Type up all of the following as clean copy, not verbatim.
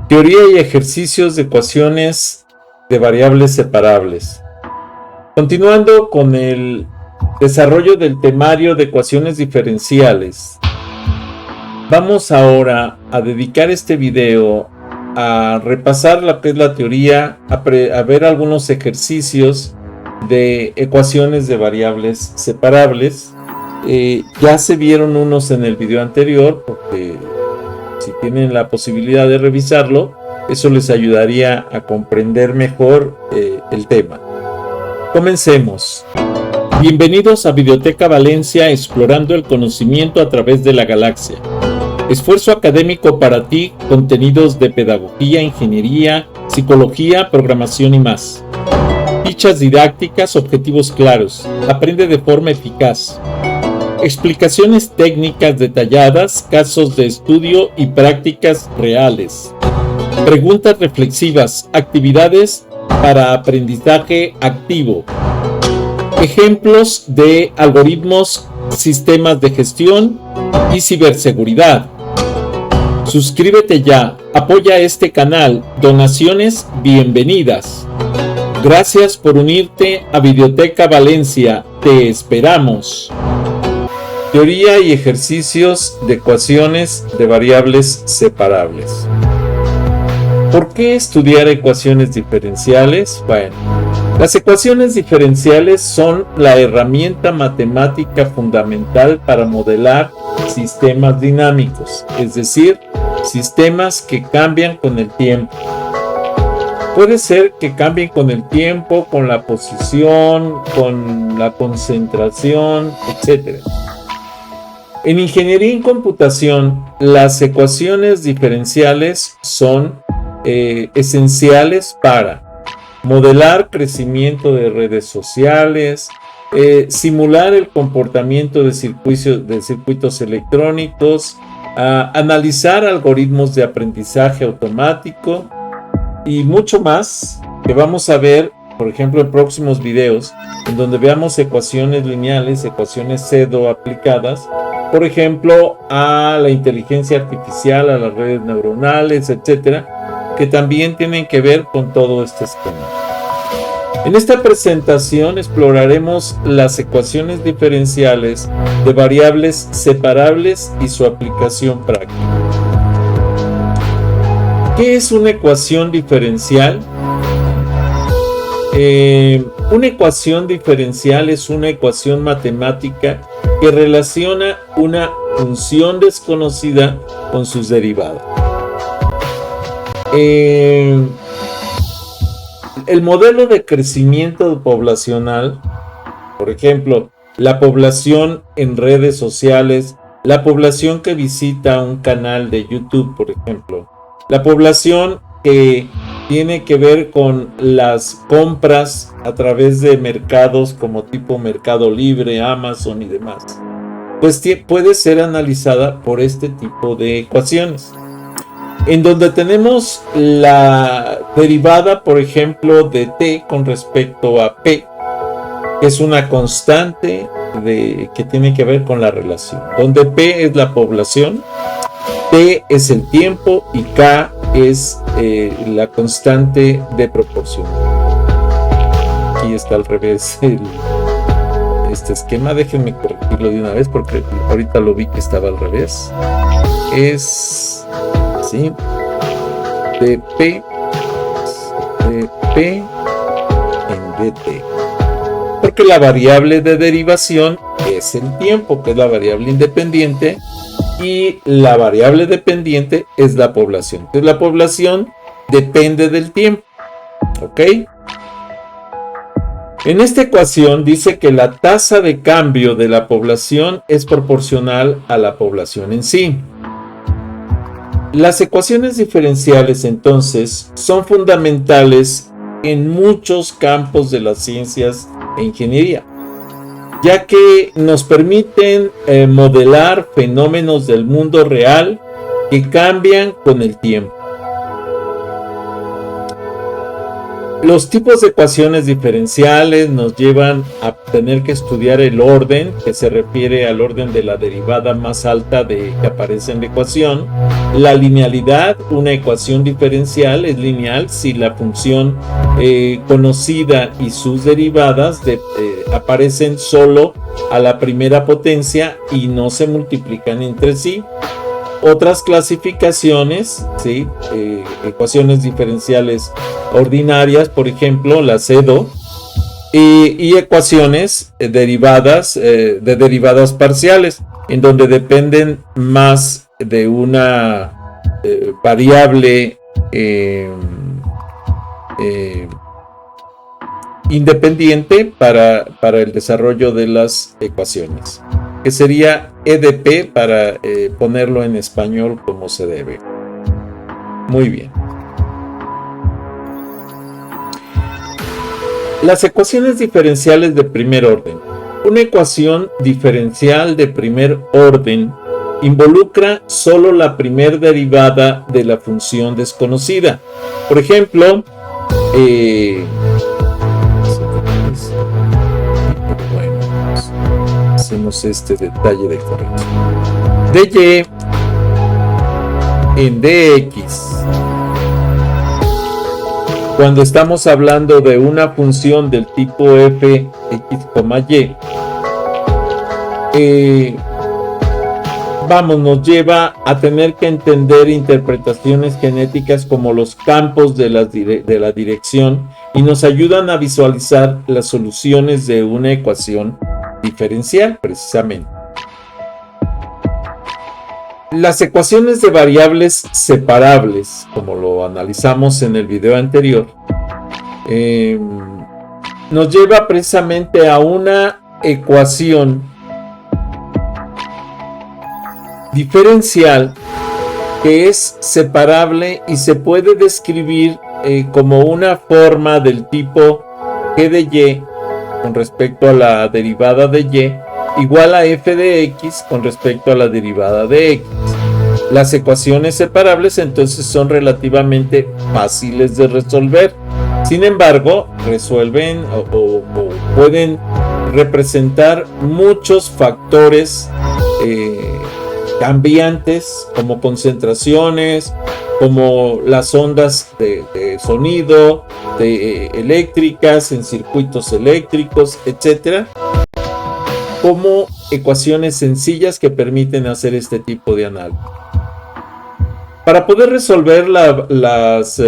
Teoría y ejercicios de ecuaciones de variables separables. Continuando con el desarrollo del temario de ecuaciones diferenciales, vamos ahora a dedicar este video a repasar lo que es la teoría, a ver algunos ejercicios de ecuaciones de variables separables. Ya se vieron unos en el video anterior, porque si tienen la posibilidad de revisarlo, eso les ayudaría a comprender mejor el tema. Comencemos. Bienvenidos a Videoteca Valencia, explorando el conocimiento a través de la galaxia. Esfuerzo académico para ti, contenidos de pedagogía, ingeniería, psicología, programación y más. Fichas didácticas, objetivos claros. Aprende de forma eficaz. Explicaciones técnicas detalladas, casos de estudio y prácticas reales. Preguntas reflexivas, actividades para aprendizaje activo. Ejemplos de algoritmos, sistemas de gestión y ciberseguridad. Suscríbete ya, apoya este canal, donaciones bienvenidas. Gracias por unirte a Videoteca Valencia, te esperamos. Teoría y ejercicios de ecuaciones de variables separables. ¿Por qué estudiar ecuaciones diferenciales? Bueno, las ecuaciones diferenciales son la herramienta matemática fundamental para modelar sistemas dinámicos, es decir, sistemas que cambian con el tiempo. Puede ser que cambien con el tiempo, con la posición, con la concentración, etc. En ingeniería en computación, las ecuaciones diferenciales son esenciales para modelar crecimiento de redes sociales, simular el comportamiento de circuitos electrónicos, analizar algoritmos de aprendizaje automático y mucho más que vamos a ver, por ejemplo, en próximos videos, en donde veamos ecuaciones lineales, ecuaciones pseudo aplicadas, por ejemplo, a la inteligencia artificial, a las redes neuronales, etcétera, que también tienen que ver con todo este esquema. En esta presentación exploraremos las ecuaciones diferenciales de variables separables y su aplicación práctica. ¿Qué es una ecuación diferencial? Una ecuación diferencial es una ecuación matemática que relaciona una función desconocida con sus derivadas. El modelo de crecimiento poblacional, por ejemplo, la población en redes sociales, la población que visita un canal de YouTube, por ejemplo, la población que tiene que ver con las compras a través de mercados como tipo Mercado Libre, Amazon y demás, pues puede ser analizada por este tipo de ecuaciones, en donde tenemos la derivada, por ejemplo, de t con respecto a p, que es una constante que tiene que ver con la relación, donde p es la población, t es el tiempo y k es la constante de proporción. Aquí está al revés este esquema, déjenme corregirlo de una vez porque ahorita lo vi que estaba al revés. Es así, dp en dt, porque la variable de derivación es el tiempo, que es la variable independiente, y la variable dependiente es la población. Entonces la población depende del tiempo, ¿ok? En esta ecuación dice que la tasa de cambio de la población es proporcional a la población en sí. Las ecuaciones diferenciales, entonces, son fundamentales en muchos campos de las ciencias e ingeniería, ya que nos permiten modelar fenómenos del mundo real que cambian con el tiempo. Los tipos de ecuaciones diferenciales nos llevan a tener que estudiar el orden, que se refiere al orden de la derivada más alta que aparece en la ecuación. La linealidad, una ecuación diferencial es lineal si la función conocida y sus derivadas aparecen solo a la primera potencia y no se multiplican entre sí. Otras clasificaciones, ¿sí? Ecuaciones diferenciales ordinarias, por ejemplo, la CEDO, y ecuaciones derivadas de derivadas parciales, en donde dependen más de una variable independiente para el desarrollo de las ecuaciones, que sería EDP para ponerlo en español como se debe. Muy bien. Las ecuaciones diferenciales de primer orden. Una ecuación diferencial de primer orden involucra solo la primer derivada de la función desconocida. Por ejemplo, hacemos este detalle de corrección. dy en dx. Cuando estamos hablando de una función del tipo f, x, y, nos lleva a tener que entender interpretaciones genéticas como los campos de la dirección y nos ayudan a visualizar las soluciones de una ecuación diferencial, precisamente. Las ecuaciones de variables separables, como lo analizamos en el video anterior, nos lleva precisamente a una ecuación diferencial que es separable y se puede describir como una forma del tipo g de y con respecto a la derivada de y igual a f de x con respecto a la derivada de x. Las ecuaciones separables entonces son relativamente fáciles de resolver. Sin embargo, resuelven o pueden representar muchos factores cambiantes, como concentraciones, como las ondas de sonido, eléctricas en circuitos eléctricos, etc., como ecuaciones sencillas que permiten hacer este tipo de análisis. Para poder resolver las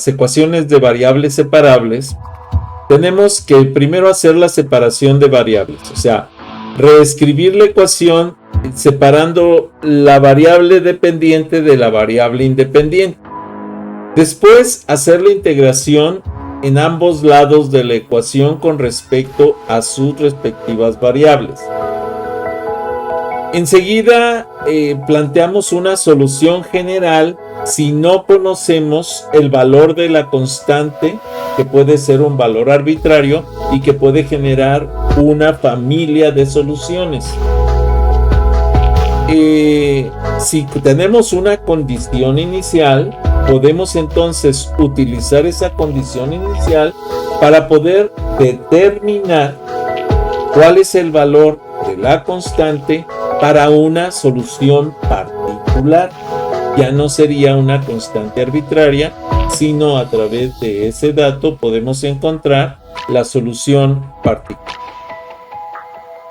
ecuaciones de variables separables, tenemos que primero hacer la separación de variables, o sea, reescribir la ecuación separando la variable dependiente de la variable independiente. Después, hacer la integración en ambos lados de la ecuación con respecto a sus respectivas variables. Enseguida planteamos una solución general si no conocemos el valor de la constante, que puede ser un valor arbitrario y que puede generar una familia de soluciones. Si tenemos una condición inicial, podemos entonces utilizar esa condición inicial para poder determinar cuál es el valor de la constante para una solución particular. Ya no sería una constante arbitraria, sino a través de ese dato podemos encontrar la solución particular.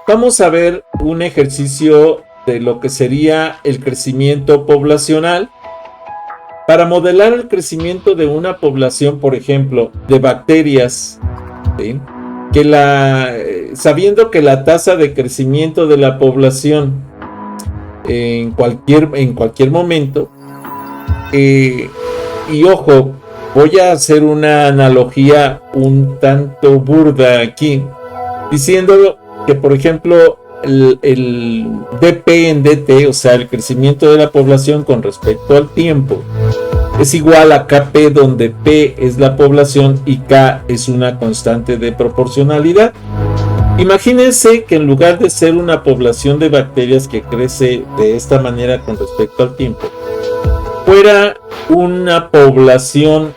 Vamos a ver un ejercicio de lo que sería el crecimiento poblacional. Para modelar el crecimiento de una población, por ejemplo, de bacterias, ¿sí?, sabiendo que la tasa de crecimiento de la población en cualquier momento, y ojo, voy a hacer una analogía un tanto burda aquí, diciendo que, por ejemplo, el dp en dt, o sea, el crecimiento de la población con respecto al tiempo, es igual a Kp, donde P es la población y K es una constante de proporcionalidad. Imagínense que en lugar de ser una población de bacterias que crece de esta manera con respecto al tiempo, fuera una población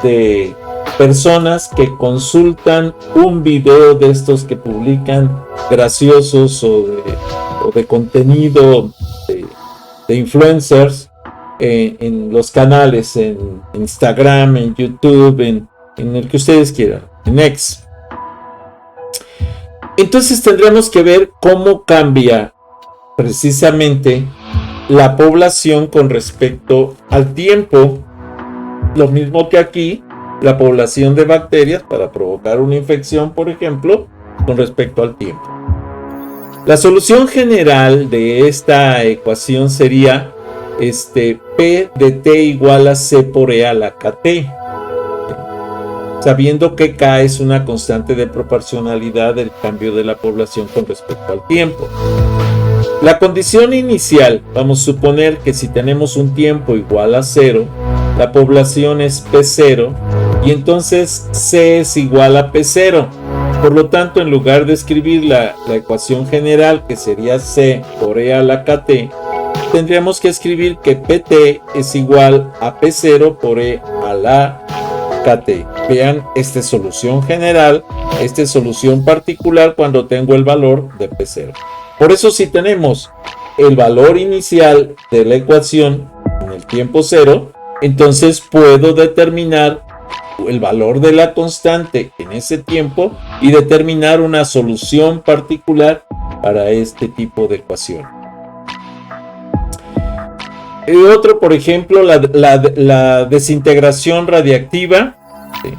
de personas que consultan un video de estos que publican graciosos o de contenido de influencers en los canales, en Instagram, en YouTube, en el que ustedes quieran, en X. Entonces tendríamos que ver cómo cambia precisamente la población con respecto al tiempo. Lo mismo que aquí, la población de bacterias para provocar una infección, por ejemplo, con respecto al tiempo. La solución general de esta ecuación sería P de T igual a C por E a la KT, sabiendo que K es una constante de proporcionalidad del cambio de la población con respecto al tiempo. La condición inicial, vamos a suponer que si tenemos un tiempo igual a 0, la población es P0 y entonces C es igual a P0. Por lo tanto, en lugar de escribir la ecuación general, que sería C por E a la KT, tendríamos que escribir que PT es igual a P0 por E a la KT. Vean, esta es solución general, esta es solución particular cuando tengo el valor de P0. Por eso, si tenemos el valor inicial de la ecuación en el tiempo 0, entonces puedo determinar el valor de la constante en ese tiempo y determinar una solución particular para este tipo de ecuación. El otro, por ejemplo, la desintegración radiactiva. ¿Sí?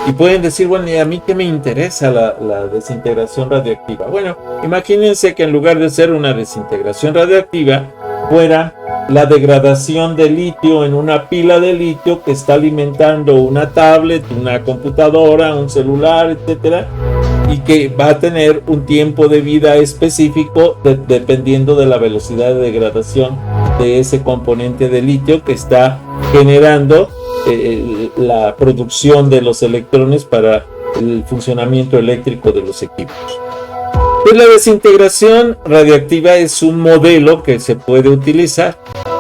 Y pueden decir, bueno, ¿y a mí qué me interesa la desintegración radiactiva? Bueno, imagínense que en lugar de ser una desintegración radiactiva, fuera la degradación de litio en una pila de litio que está alimentando una tablet, una computadora, un celular, etcétera, y que va a tener un tiempo de vida específico dependiendo de la velocidad de degradación de ese componente de litio que está generando la producción de los electrones para el funcionamiento eléctrico de los equipos. Pues la desintegración radiactiva es un modelo que se puede utilizar.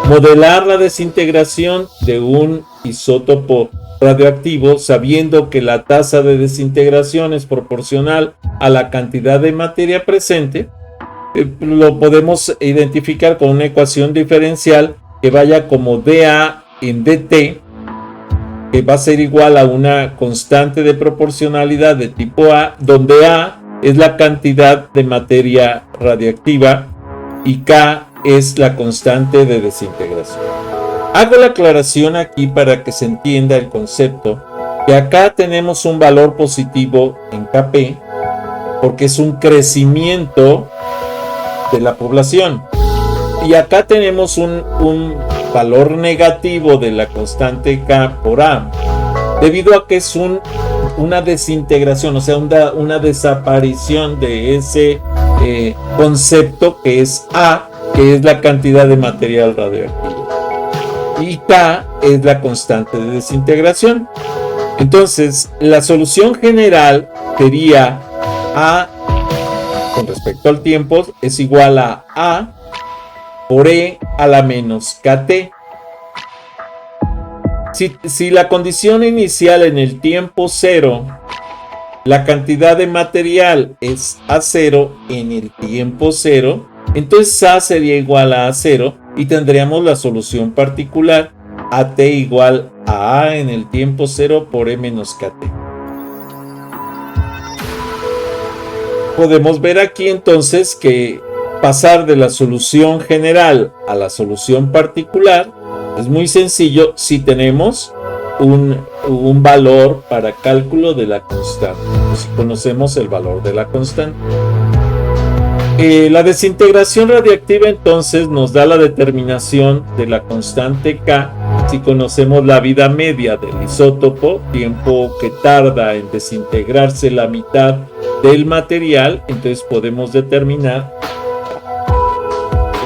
Modelar la desintegración de un isótopo radioactivo sabiendo que la tasa de desintegración es proporcional a la cantidad de materia presente, lo podemos identificar con una ecuación diferencial que vaya como dA en dt, que va a ser igual a una constante de proporcionalidad de tipo A, donde A es la cantidad de materia radiactiva y K es la constante de desintegración. Hago la aclaración aquí para que se entienda el concepto, que acá tenemos un valor positivo en Kp, porque es un crecimiento de la población. Y acá tenemos un valor negativo de la constante K por A, debido a que es una desintegración, o sea, una desaparición de ese concepto que es A, que es la cantidad de material radioactivo. Y K es la constante de desintegración. Entonces, la solución general sería A, con respecto al tiempo, es igual a A por E a la menos KT. Si la condición inicial en el tiempo 0, la cantidad de material es A0 en el tiempo 0, entonces A sería igual a A0 y tendríamos la solución particular AT igual a A en el tiempo 0 por E menos KT. Podemos ver aquí entonces que pasar de la solución general a la solución particular es muy sencillo si tenemos un valor para cálculo de la constante, si conocemos el valor de la constante. La desintegración radiactiva entonces nos da la determinación de la constante K si conocemos la vida media del isótopo, tiempo que tarda en desintegrarse la mitad del material, entonces podemos determinar.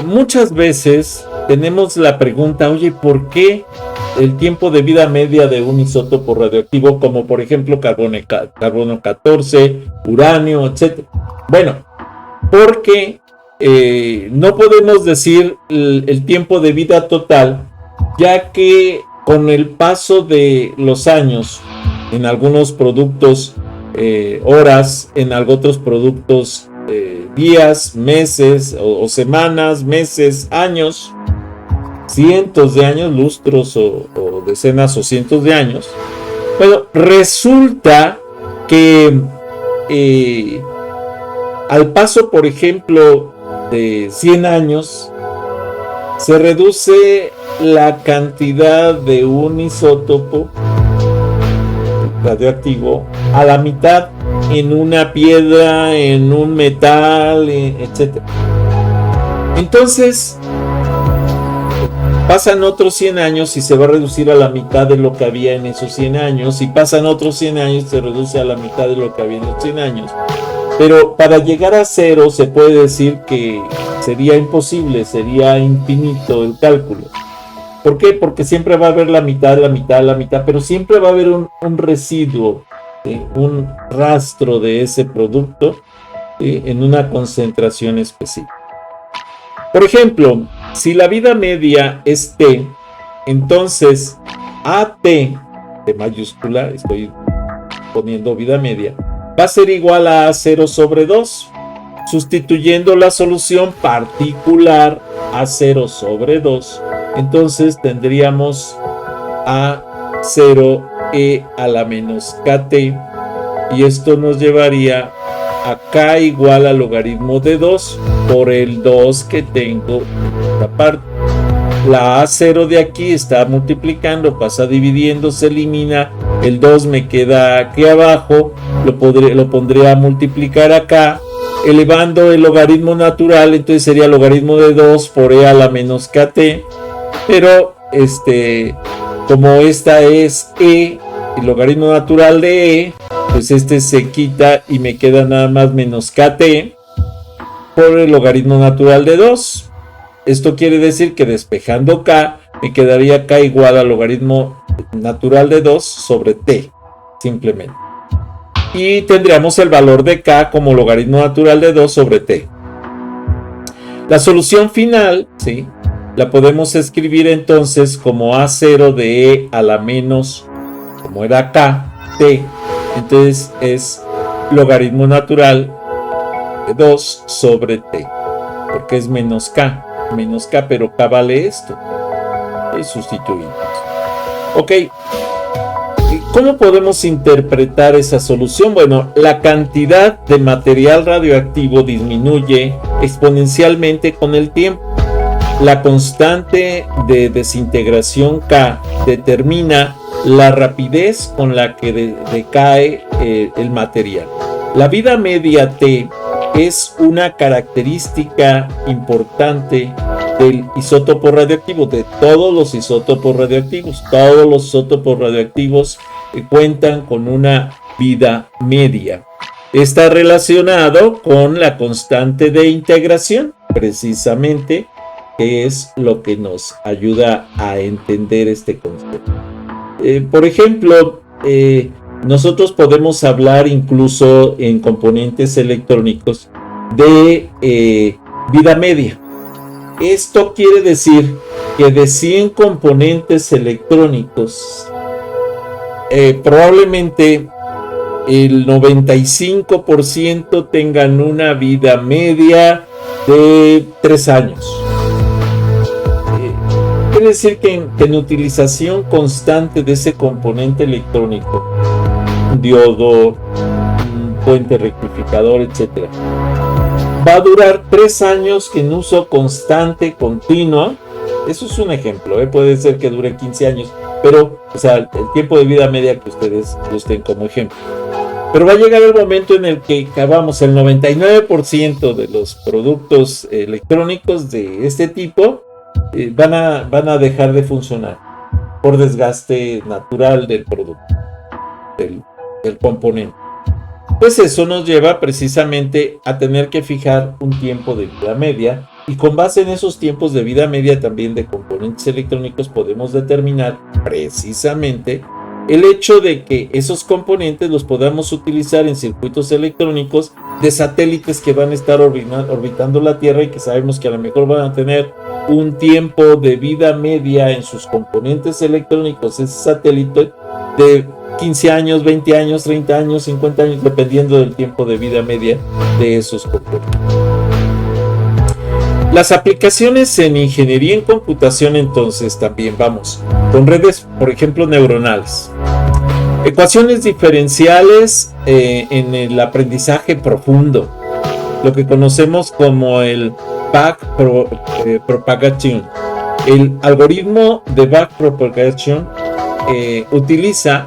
Muchas veces tenemos la pregunta, oye, ¿por qué el tiempo de vida media de un isótopo radioactivo, como por ejemplo carbono 14, uranio, etc.? Bueno, porque no podemos decir el tiempo de vida total, ya que con el paso de los años en algunos productos horas, en otros productos días, meses o semanas, meses, años, cientos de años, lustros o decenas o cientos de años. Bueno, resulta que al paso, por ejemplo, de 100 años, se reduce la cantidad de un isótopo radioactivo a la mitad en una piedra, en un metal, etc. Entonces, pasan otros 100 años y se va a reducir a la mitad de lo que había en esos 100 años, y pasan otros 100 años y se reduce a la mitad de lo que había en los 100 años. Pero para llegar a cero se puede decir que sería imposible, sería infinito el cálculo. ¿Por qué? Porque siempre va a haber la mitad, pero siempre va a haber un residuo, un rastro de ese producto en una concentración específica. Por ejemplo, si la vida media es T, entonces AT, de mayúscula, estoy poniendo vida media, va a ser igual a A0 sobre 2, sustituyendo la solución particular A0 sobre 2. Entonces tendríamos A0e a la menos kt, y esto nos llevaría a k igual al logaritmo de 2 por el 2 que tengo en esta parte. La A0 de aquí está multiplicando, pasa dividiendo, se elimina, el 2 me queda aquí abajo, lo pondré a multiplicar acá, elevando el logaritmo natural, entonces sería logaritmo de 2 por e a la menos kt, pero como esta es e, el logaritmo natural de e, pues se quita y me queda nada más menos kt por el logaritmo natural de 2. Esto quiere decir que despejando k, me quedaría k igual al logaritmo natural de 2 sobre t, simplemente. Y tendríamos el valor de k como logaritmo natural de 2 sobre t. La solución final, ¿sí?, la podemos escribir entonces como A0 de e a la menos, como era k, t. Entonces es logaritmo natural de 2 sobre t, porque es menos k, pero k vale esto. Y sustituimos. Ok. ¿Cómo podemos interpretar esa solución? Bueno, la cantidad de material radioactivo disminuye exponencialmente con el tiempo. La constante de desintegración K determina la rapidez con la que decae el material. La vida media T es una característica importante del isótopo radioactivo, de todos los isótopos radioactivos. Todos los isótopos radioactivos cuentan con una vida media. Está relacionado con la constante de integración, precisamente, que es lo que nos ayuda a entender este concepto. Por ejemplo, nosotros podemos hablar incluso en componentes electrónicos de vida media. Esto quiere decir que de 100 componentes electrónicos, probablemente el 95% tengan una vida media de 3 años. Quiere decir que en utilización constante de ese componente electrónico, un diodo, un puente rectificador, etc., va a durar 3 años en uso constante, continuo. Eso es un ejemplo, puede ser que dure 15 años, pero el tiempo de vida media que ustedes gusten como ejemplo. Pero va a llegar el momento en el que el 99% de los productos electrónicos de este tipo van a dejar de funcionar por desgaste natural del producto, del componente. Pues eso nos lleva precisamente a tener que fijar un tiempo de vida media, y con base en esos tiempos de vida media también de componentes electrónicos podemos determinar precisamente el hecho de que esos componentes los podamos utilizar en circuitos electrónicos de satélites que van a estar orbitando la Tierra y que sabemos que a lo mejor van a tener un tiempo de vida media en sus componentes electrónicos, ese satélite, de 15 años, 20 años, 30 años, 50 años, dependiendo del tiempo de vida media de esos compuestos. Las aplicaciones en ingeniería en computación, entonces, también vamos con redes, por ejemplo, neuronales. Ecuaciones diferenciales en el aprendizaje profundo, lo que conocemos como el backpropagation. El algoritmo de backpropagation utiliza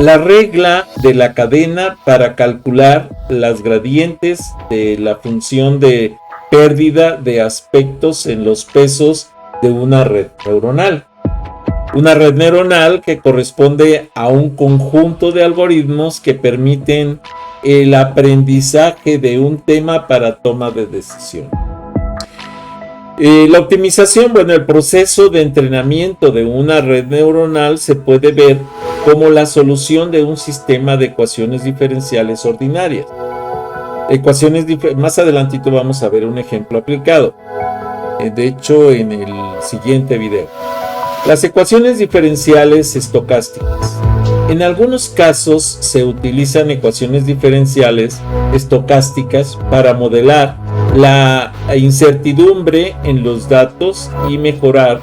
la regla de la cadena para calcular las gradientes de la función de pérdida de aspectos en los pesos de una red neuronal. Una red neuronal que corresponde a un conjunto de algoritmos que permiten el aprendizaje de un tema para toma de decisión. La optimización, bueno, el proceso de entrenamiento de una red neuronal se puede ver como la solución de un sistema de ecuaciones diferenciales ordinarias. Más adelantito vamos a ver un ejemplo aplicado, de hecho en el siguiente video. Las ecuaciones diferenciales estocásticas. En algunos casos se utilizan ecuaciones diferenciales estocásticas para modelar la incertidumbre en los datos y mejorar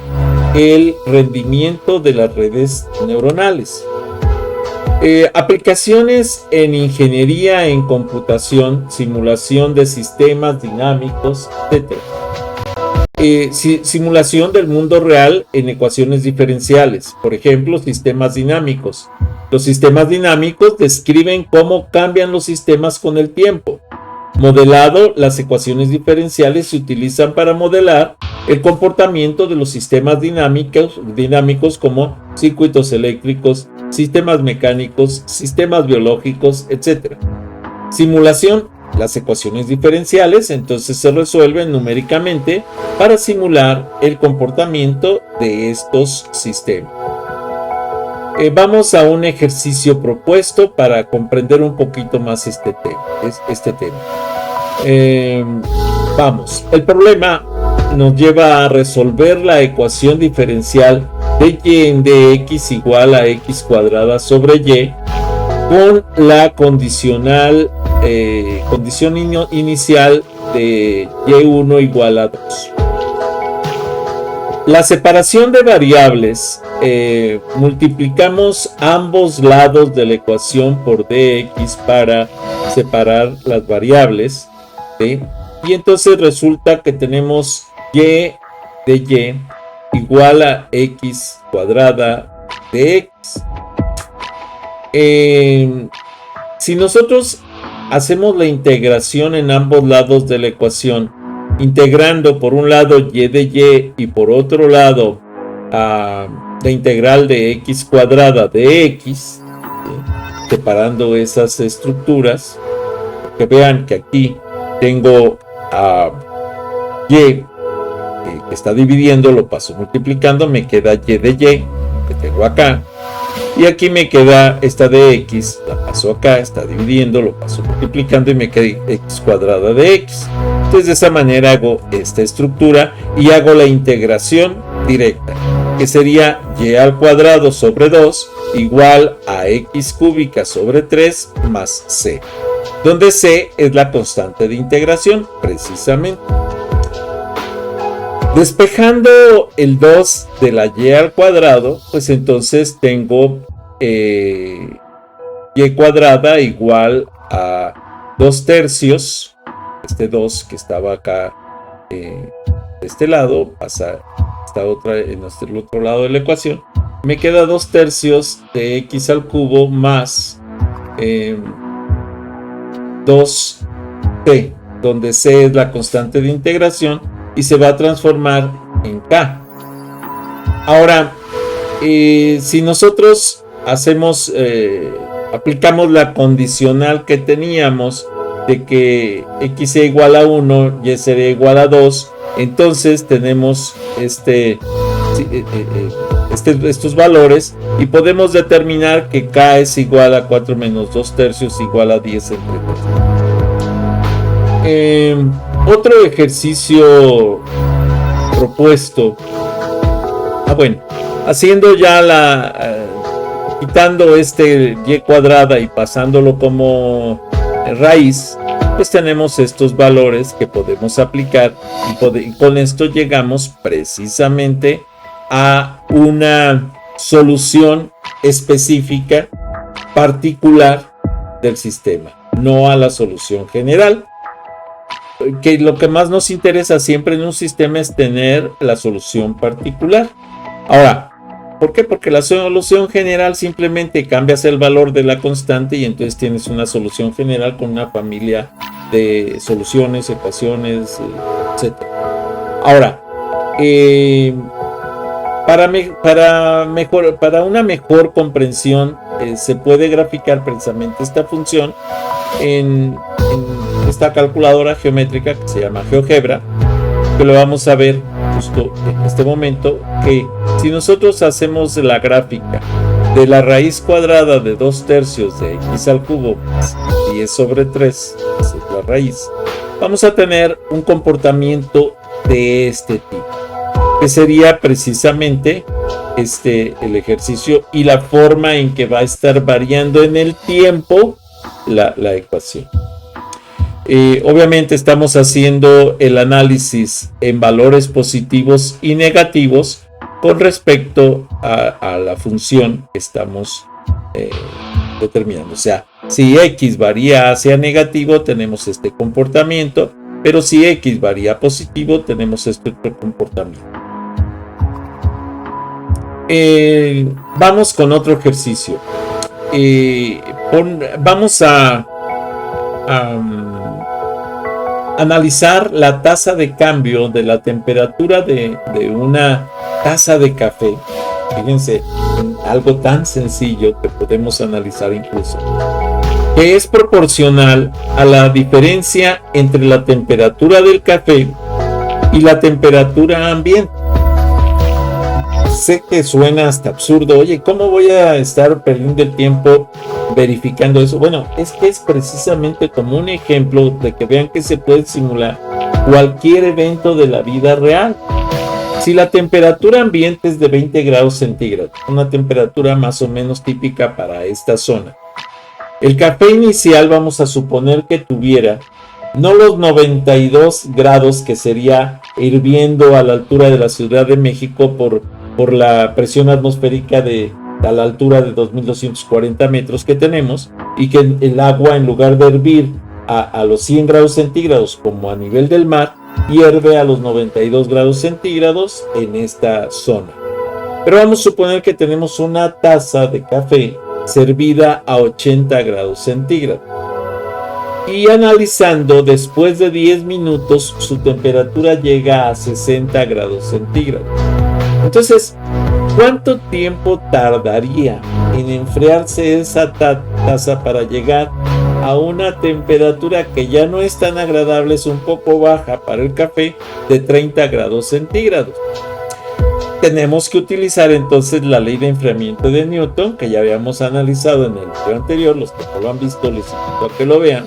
el rendimiento de las redes neuronales. Aplicaciones en ingeniería en computación, simulación de sistemas dinámicos, etc. Simulación del mundo real en ecuaciones diferenciales, por ejemplo, sistemas dinámicos. Los sistemas dinámicos describen cómo cambian los sistemas con el tiempo. Modelado, las ecuaciones diferenciales se utilizan para modelar el comportamiento de los sistemas dinámicos como circuitos eléctricos, sistemas mecánicos, sistemas biológicos, etc. Simulación, las ecuaciones diferenciales entonces se resuelven numéricamente para simular el comportamiento de estos sistemas. Vamos a un ejercicio propuesto para comprender un poquito más este tema. Vamos, el problema nos lleva a resolver la ecuación diferencial de y en dx igual a x cuadrada sobre y con la condición inicial de y1 igual a 2. La separación de variables, multiplicamos ambos lados de la ecuación por dx para separar las variables, ¿sí? Y entonces resulta que tenemos y de y igual a x cuadrada de x. Si nosotros hacemos la integración en ambos lados de la ecuación, integrando por un lado y de y por otro lado la integral de x cuadrada de x, ¿sí? Separando esas estructuras, que vean que aquí tengo y que está dividiendo, lo paso multiplicando, me queda y de y que tengo acá, y aquí me queda esta de x, la paso acá, está dividiendo, lo paso multiplicando y me queda x cuadrada de x. Entonces de esa manera hago esta estructura y hago la integración directa, que sería y al cuadrado sobre 2 igual a x cúbica sobre 3 más c, donde c es la constante de integración precisamente. Despejando el 2 de la y al cuadrado, pues entonces tengo y cuadrada igual a 2 tercios. Este 2 que estaba acá de este lado pasa en el otro lado de la ecuación. Me queda 2 tercios de x al cubo más 2c, donde c es la constante de integración y se va a transformar en k. Ahora, si nosotros aplicamos la condicional que teníamos de que x sea igual a 1, y sería igual a 2, entonces tenemos estos valores y podemos determinar que k es igual a 4 menos 2 tercios igual a 10 entre 4. Otro ejercicio propuesto, haciendo ya quitando este y cuadrada y pasándolo como raíz, pues tenemos estos valores que podemos aplicar y con esto llegamos precisamente a una solución específica, particular del sistema, no a la solución general. Que lo que más nos interesa siempre en un sistema es tener la solución particular. Ahora, ¿por qué? Porque la solución general simplemente cambias el valor de la constante y entonces tienes una solución general con una familia de soluciones, ecuaciones, etc. Ahora, para una mejor comprensión se puede graficar precisamente esta función en esta calculadora geométrica que se llama GeoGebra, que lo vamos a ver justo en este momento, que si nosotros hacemos la gráfica de la raíz cuadrada de 2/3 de x al cubo más 10 sobre 3, esa es la raíz, vamos a tener un comportamiento de este tipo, que sería precisamente el ejercicio y la forma en que va a estar variando en el tiempo la ecuación. Obviamente estamos haciendo el análisis en valores positivos y negativos con respecto a la función que estamos determinando. O sea, si x varía hacia negativo, tenemos este comportamiento, pero si x varía positivo, tenemos este otro comportamiento. Vamos con otro ejercicio. Vamos a analizar la tasa de cambio de la temperatura de una taza de café. Fíjense, algo tan sencillo que podemos analizar incluso, que es proporcional a la diferencia entre la temperatura del café y la temperatura ambiente. Sé que suena hasta absurdo. Oye, ¿cómo voy a estar perdiendo el tiempo verificando eso? Bueno, es que es precisamente como un ejemplo de que vean que se puede simular cualquier evento de la vida real. Si la temperatura ambiente es de 20 grados centígrados, una temperatura más o menos típica para esta zona, el café inicial vamos a suponer que tuviera no los 92 grados que sería hirviendo a la altura de la Ciudad de México por la presión atmosférica a la altura de 2240 metros que tenemos, y que el agua, en lugar de hervir a los 100 grados centígrados como a nivel del mar, hierve a los 92 grados centígrados en esta zona. Pero vamos a suponer que tenemos una taza de café servida a 80 grados centígrados. Y analizando, después de 10 minutos, su temperatura llega a 60 grados centígrados. Entonces, ¿cuánto tiempo tardaría en enfriarse esa taza para llegar a una temperatura que ya no es tan agradable, es un poco baja para el café, de 30 grados centígrados? Tenemos que utilizar entonces la ley de enfriamiento de Newton, que ya habíamos analizado en el video anterior. Los que no lo han visto, les invito a que lo vean,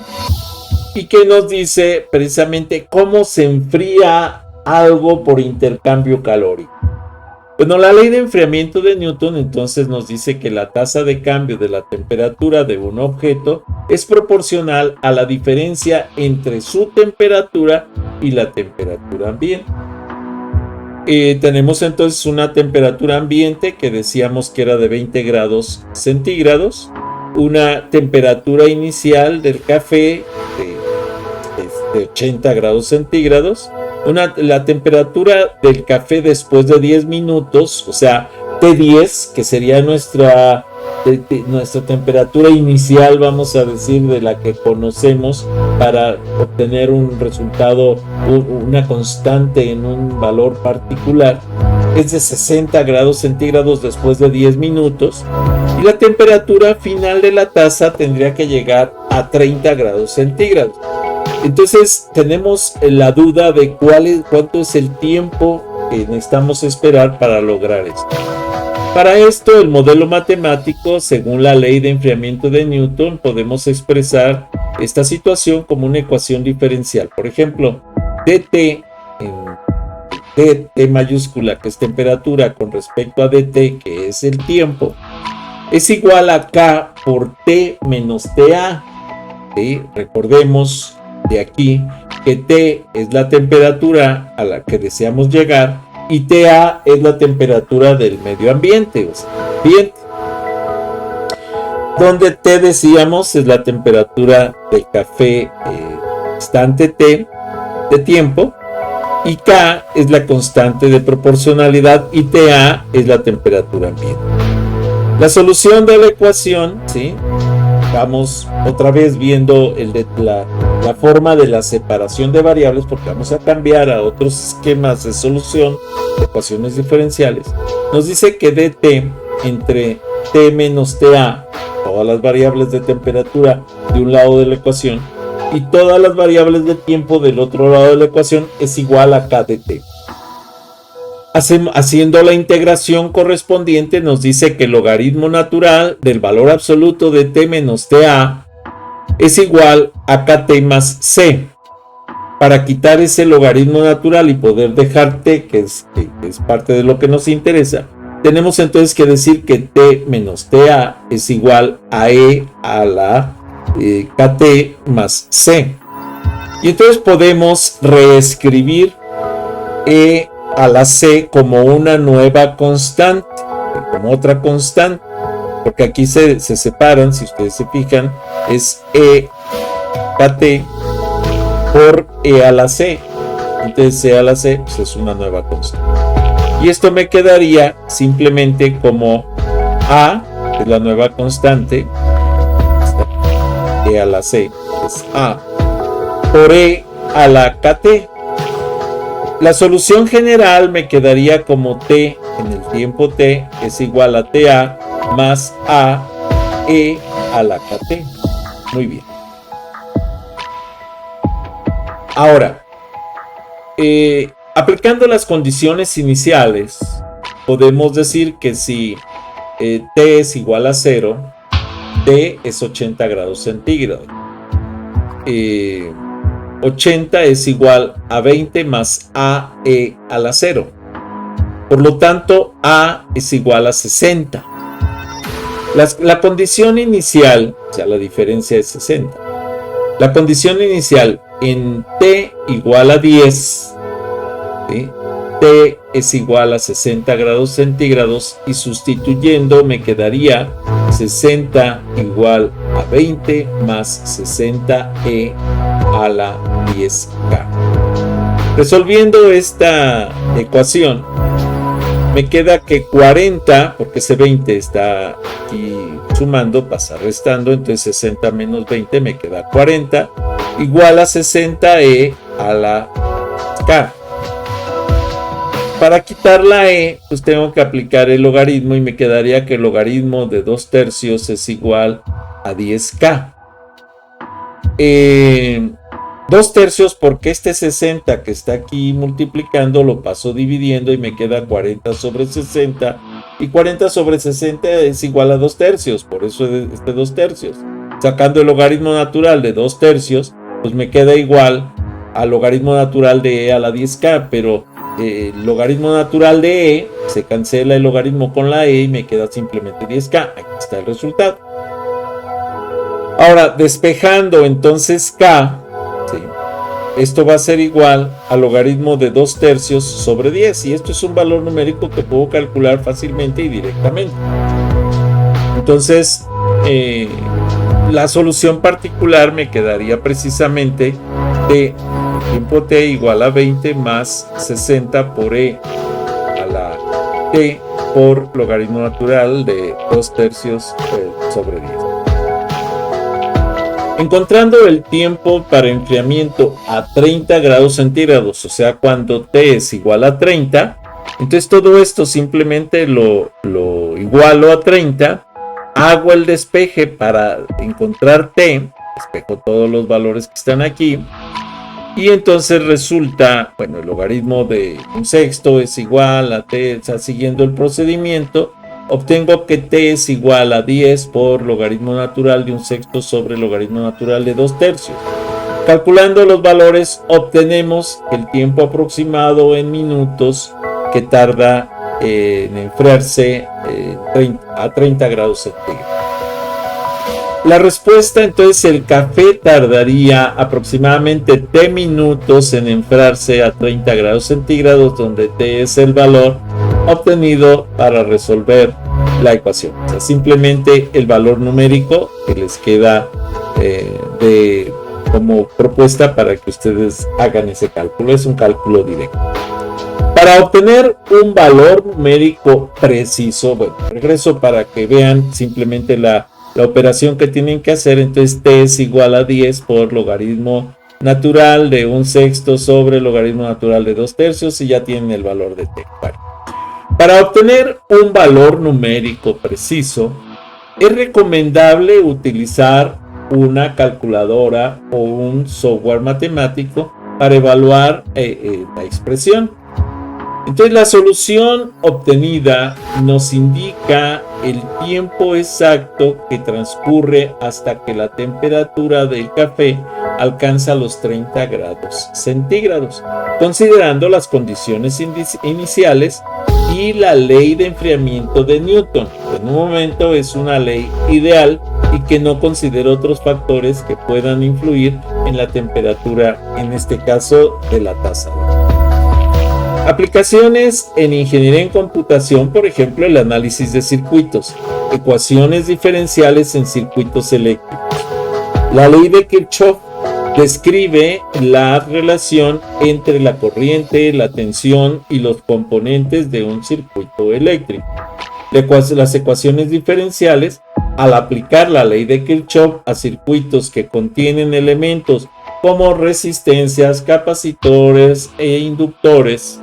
y que nos dice precisamente cómo se enfría algo por intercambio calórico. Bueno, la ley de enfriamiento de Newton entonces nos dice que la tasa de cambio de la temperatura de un objeto es proporcional a la diferencia entre su temperatura y la temperatura ambiente. Tenemos entonces una temperatura ambiente que decíamos que era de 20 grados centígrados, una temperatura inicial del café de 80 grados centígrados, la temperatura del café después de 10 minutos, o sea, T10, que sería nuestra temperatura inicial, vamos a decir, de la que conocemos para obtener un resultado, una constante en un valor particular, es de 60 grados centígrados después de 10 minutos, y la temperatura final de la taza tendría que llegar a 30 grados centígrados. Entonces tenemos la duda de cuánto es el tiempo que necesitamos esperar para lograr esto. Para esto, el modelo matemático, según la ley de enfriamiento de Newton, podemos expresar esta situación como una ecuación diferencial. Por ejemplo, dt, dt mayúscula, que es temperatura, con respecto a dt, que es el tiempo, es igual a K por T menos TA. ¿Sí? Recordemos de aquí que T es la temperatura a la que deseamos llegar y TA es la temperatura del medio ambiente, o sea, ambiente. Donde T, decíamos, es la temperatura del café instante T de tiempo, y K es la constante de proporcionalidad y TA es la temperatura ambiente. La solución de la ecuación, ¿sí? Vamos otra vez viendo la forma de la separación de variables, porque vamos a cambiar a otros esquemas de solución de ecuaciones diferenciales. Nos dice que dt entre T menos TA, todas las variables de temperatura de un lado de la ecuación, y todas las variables de tiempo del otro lado de la ecuación, es igual a K de T. Haciendo la integración correspondiente, nos dice que el logaritmo natural del valor absoluto de T menos TA es igual a KT más C. Para quitar ese logaritmo natural y poder dejar T, que es parte de lo que nos interesa, tenemos entonces que decir que T menos TA es igual a E a la KT más C. Y entonces podemos reescribir E a la C como una nueva constante, como otra constante, porque aquí se separan, si ustedes se fijan, es E KT por E a la C. Entonces E a la C pues es una nueva constante. Y esto me quedaría simplemente como A, que es la nueva constante, E a la C es A, por E a la KT. La solución general me quedaría como T en el tiempo T es igual a TA más A E a la KT. Muy bien. Ahora, aplicando las condiciones iniciales, podemos decir que si T es igual a 0, T es 80 grados centígrados. 80 es igual a 20 más AE a la 0. Por lo tanto, A es igual a 60. La condición inicial, o sea, la diferencia es 60. La condición inicial en T igual a 10, ¿sí? T es igual a 60 grados centígrados y sustituyendo me quedaría 60 igual a 20 más 60E a la 10K. Resolviendo esta ecuación, me queda que 40, porque ese 20 está aquí sumando, pasa restando, entonces 60 menos 20 me queda 40, igual a 60E a la K. Para quitar la E, pues tengo que aplicar el logaritmo y me quedaría que el logaritmo de 2/3 es igual a 10K. 2/3 porque este 60 que está aquí multiplicando lo paso dividiendo y me queda 40 sobre 60 y 40 sobre 60 es igual a 2/3, por eso este 2/3. Sacando el logaritmo natural de 2/3 pues me queda igual al logaritmo natural de E a la 10K, pero el logaritmo natural de E se cancela el logaritmo con la E y me queda simplemente 10K. Aquí está el resultado. Ahora, despejando entonces K, ¿sí? Esto va a ser igual al logaritmo de 2/3 sobre 10, y esto es un valor numérico que puedo calcular fácilmente y directamente. Entonces, la solución particular me quedaría precisamente de tiempo T igual a 20 más 60 por E a la T por logaritmo natural de 2/3 sobre 10. Encontrando el tiempo para enfriamiento a 30 grados centígrados, o sea, cuando T es igual a 30, entonces todo esto simplemente lo igualo a 30, hago el despeje para encontrar T, despejo todos los valores que están aquí, y entonces resulta, bueno, el logaritmo de 1/6 es igual a T, o sea, siguiendo el procedimiento, obtengo que T es igual a 10 por logaritmo natural de 1/6 sobre logaritmo natural de 2/3. Calculando los valores, obtenemos el tiempo aproximado en minutos que tarda en enfriarse a 30 grados centígrados. La respuesta, entonces, el café tardaría aproximadamente T minutos en enfriarse a 30 grados centígrados, donde T es el valor obtenido para resolver la ecuación. O sea, simplemente el valor numérico que les queda como propuesta para que ustedes hagan ese cálculo. Es un cálculo directo. Para obtener un valor numérico preciso, bueno, regreso para que vean simplemente la operación que tienen que hacer. Entonces T es igual a 10 por logaritmo natural de 1/6 sobre logaritmo natural de 2/3 y ya tienen el valor de T. Bueno, para obtener un valor numérico preciso, es recomendable utilizar una calculadora o un software matemático para evaluar la expresión. Entonces la solución obtenida nos indica el tiempo exacto que transcurre hasta que la temperatura del café alcanza los 30 grados centígrados, considerando las condiciones iniciales y la ley de enfriamiento de Newton. En un momento es una ley ideal y que no considera otros factores que puedan influir en la temperatura, en este caso de la taza. Aplicaciones en ingeniería en computación, por ejemplo, el análisis de circuitos, ecuaciones diferenciales en circuitos eléctricos. La ley de Kirchhoff describe la relación entre la corriente, la tensión y los componentes de un circuito eléctrico. Las ecuaciones diferenciales, al aplicar la ley de Kirchhoff a circuitos que contienen elementos como resistencias, capacitores e inductores,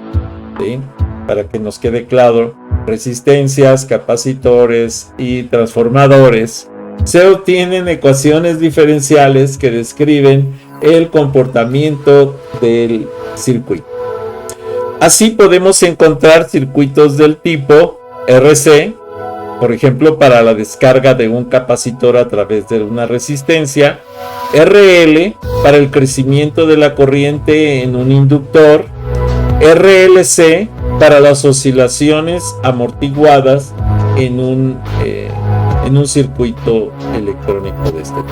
¿sí? Para que nos quede claro, resistencias, capacitores y transformadores, se obtienen ecuaciones diferenciales que describen el comportamiento del circuito. Así podemos encontrar circuitos del tipo RC, por ejemplo, para la descarga de un capacitor a través de una resistencia, RL para el crecimiento de la corriente en un inductor, RLC para las oscilaciones amortiguadas en un circuito electrónico de este tipo.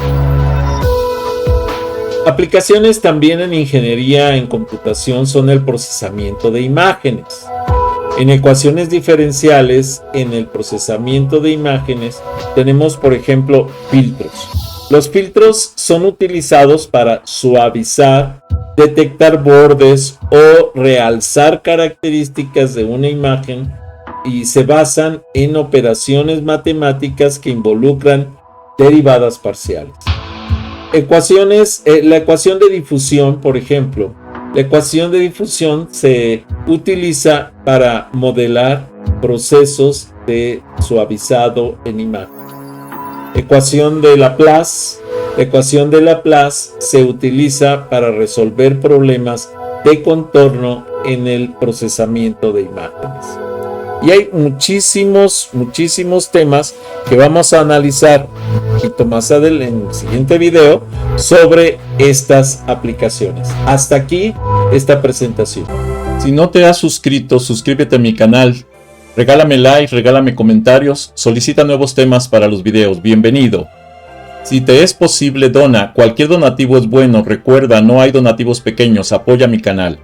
Aplicaciones también en ingeniería en computación son el procesamiento de imágenes. En ecuaciones diferenciales, en el procesamiento de imágenes, tenemos, por ejemplo, filtros. Los filtros son utilizados para suavizar, detectar bordes o realzar características de una imagen y se basan en operaciones matemáticas que involucran derivadas parciales. La ecuación de difusión, por ejemplo, la ecuación de difusión se utiliza para modelar procesos de suavizado en imagen. Ecuación de Laplace. La ecuación de Laplace se utiliza para resolver problemas de contorno en el procesamiento de imágenes. Y hay muchísimos temas que vamos a analizar un poquito más adelante en el siguiente video sobre estas aplicaciones. Hasta aquí esta presentación. Si no te has suscrito, suscríbete a mi canal. Regálame like, regálame comentarios, solicita nuevos temas para los videos. Bienvenido. Si te es posible, dona. Cualquier donativo es bueno. Recuerda, no hay donativos pequeños. Apoya mi canal.